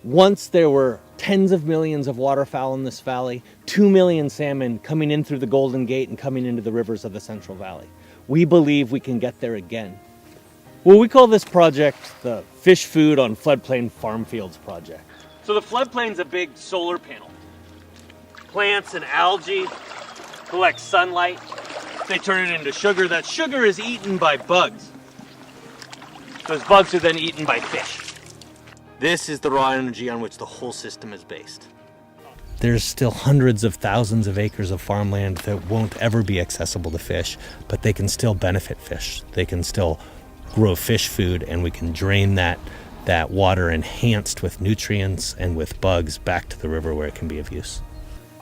Once there were tens of millions of waterfowl in this valley, 2 million salmon coming in through the Golden Gate and coming into the rivers of the Central Valley. We believe we can get there again. Well, we call this project the Fish Food on Floodplain Farm Fields project. So the floodplain's a big solar panel. Plants and algae collect sunlight. They turn it into sugar. That sugar is eaten by bugs. Those bugs are then eaten by fish. This is the raw energy on which the whole system is based. There's still hundreds of thousands of acres of farmland that won't ever be accessible to fish, but they can still benefit fish. They can still grow fish food, and we can drain that water enhanced with nutrients and with bugs back to the river where it can be of use.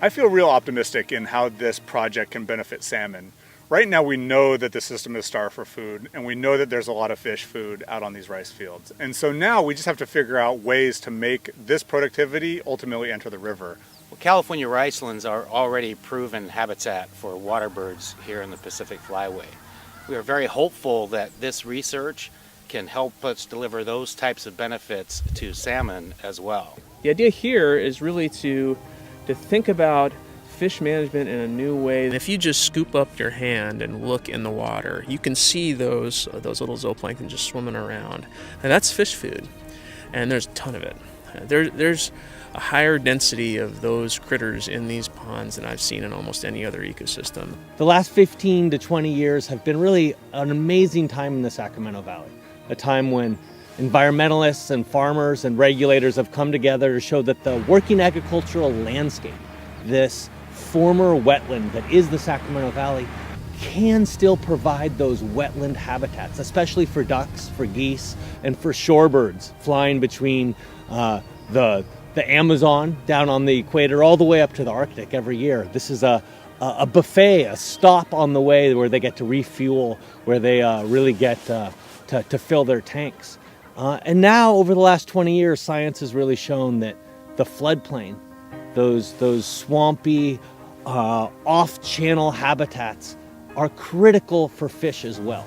I feel real optimistic in how this project can benefit salmon. Right now we know that the system is starved for food, and we know that there's a lot of fish food out on these rice fields. And so now we just have to figure out ways to make this productivity ultimately enter the river. Well, California ricelands are already proven habitat for water birds here in the Pacific Flyway. We are very hopeful that this research can help us deliver those types of benefits to salmon as well. The idea here is really to think about fish management in a new way. If you just scoop up your hand and look in the water, you can see those little zooplankton just swimming around. And that's fish food, and there's a ton of it. There's a higher density of those critters in these ponds than I've seen in almost any other ecosystem. The last 15 to 20 years have been really an amazing time in the Sacramento Valley, a time when environmentalists and farmers and regulators have come together to show that the working agricultural landscape, this former wetland that is the Sacramento Valley, can still provide those wetland habitats, especially for ducks, for geese, and for shorebirds flying between the Amazon down on the equator all the way up to the Arctic every year. This is a buffet, a stop on the way where they get to refuel, where they really get to fill their tanks. And now, over the last 20 years, science has really shown that the floodplain, those swampy, off-channel habitats, are critical for fish as well.